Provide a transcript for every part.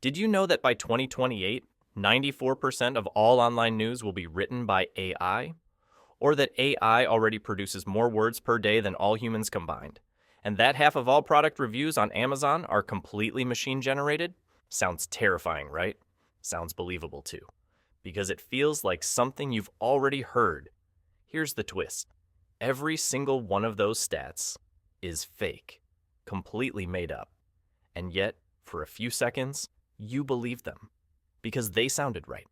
Did you know that by 2028, 94% of all online news will be written by AI? Or that AI already produces more words per day than all humans combined? And that half of all product reviews on Amazon are completely machine generated? Sounds terrifying, right? Sounds believable too. Because it feels like something you've already heard. Here's the twist. Every single one of those stats is fake, completely made up. And yet, for a few seconds, you believe them because they sounded right.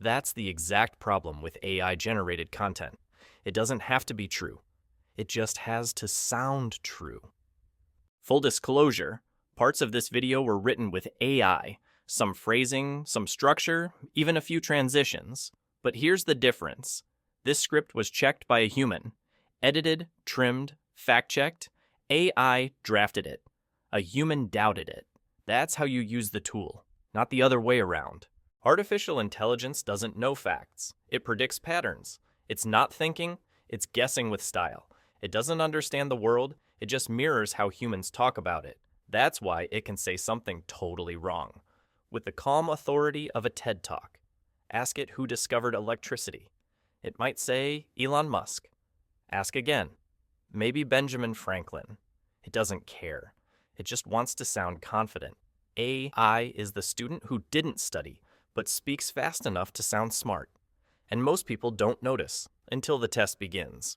That's the exact problem with AI-generated content. It doesn't have to be true. It just has to sound true. Full disclosure, parts of this video were written with AI, some phrasing, some structure, even a few transitions. But here's the difference. This script was checked by a human, edited, trimmed, fact-checked. AI drafted it. A human doubted it. That's how you use the tool, not the other way around. Artificial intelligence doesn't know facts. It predicts patterns. It's not thinking, it's guessing with style. It doesn't understand the world, it just mirrors how humans talk about it. That's why it can say something totally wrong. With the calm authority of a TED Talk. Ask it who discovered electricity. It might say Elon Musk. Ask again. Maybe Benjamin Franklin. It doesn't care. It just wants to sound confident. AI is the student who didn't study, but speaks fast enough to sound smart. And most people don't notice until the test begins.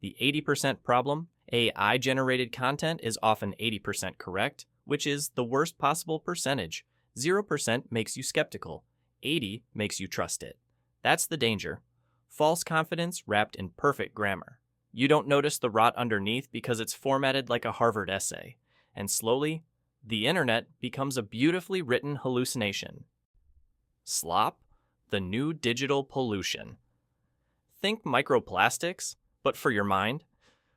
The 80% problem, AI-generated content is often 80% correct, which is the worst possible percentage. 0% makes you skeptical. 80 makes you trust it. That's the danger. False confidence wrapped in perfect grammar. You don't notice the rot underneath because it's formatted like a Harvard essay. And slowly, the internet becomes a beautifully written hallucination. Slop, the new digital pollution. Think microplastics, but for your mind.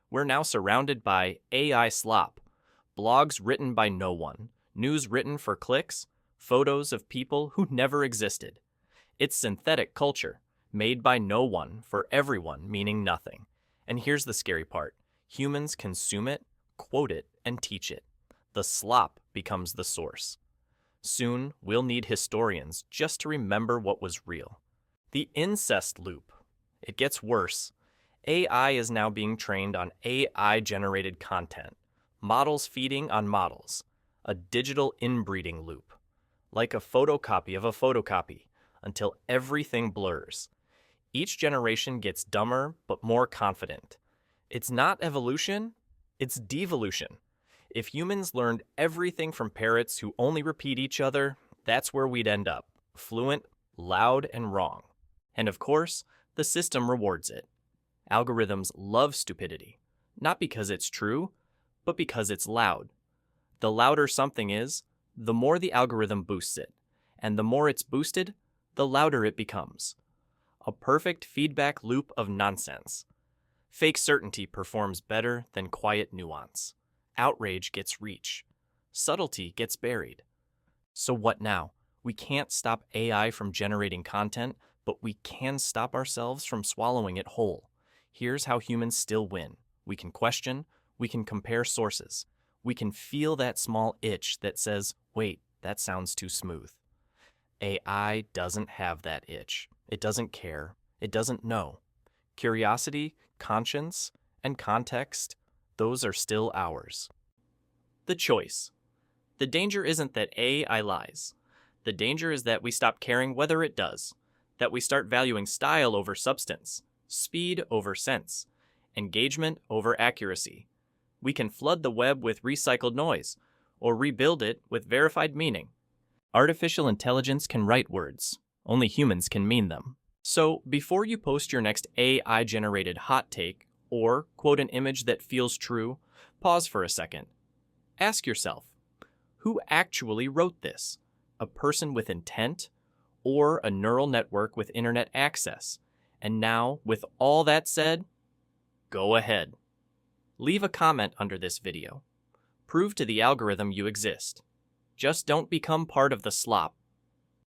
We're now surrounded by AI slop, blogs written by no one, news written for clicks, photos of people who never existed. It's synthetic culture, made by no one for everyone, meaning nothing. And here's the scary part. Humans consume it, quote it, and teach it. The slop becomes the source. Soon, we'll need historians just to remember what was real. The incest loop. It gets worse. AI is now being trained on AI-generated content. Models feeding on models. A digital inbreeding loop. Like a photocopy of a photocopy, until everything blurs. Each generation gets dumber but more confident. It's not evolution, it's devolution. If humans learned everything from parrots who only repeat each other, that's where we'd end up. Fluent, loud, and wrong. And of course, the system rewards it. Algorithms love stupidity, not because it's true, but because it's loud. The louder something is, the more the algorithm boosts it. And the more it's boosted, the louder it becomes. A perfect feedback loop of nonsense. Fake certainty performs better than quiet nuance. Outrage gets reach. Subtlety gets buried. So what now? We can't stop AI from generating content, but we can stop ourselves from swallowing it whole. Here's how humans still win. We can question, we can compare sources. We can feel that small itch that says, wait, that sounds too smooth. AI doesn't have that itch. It doesn't care. It doesn't know. Curiosity, conscience, and context, those are still ours. The choice. The danger isn't that AI lies. The danger is that we stop caring whether it does, that we start valuing style over substance, speed over sense, engagement over accuracy. We can flood the web with recycled noise, or rebuild it with verified meaning. Artificial intelligence can write words. Only humans can mean them. So, before you post your next AI-generated hot take, or quote an image that feels true, pause for a second. Ask yourself, who actually wrote this? A person with intent, or a neural network with internet access? And now, with all that said, go ahead. Leave a comment under this video. Prove to the algorithm you exist. Just don't become part of the slop.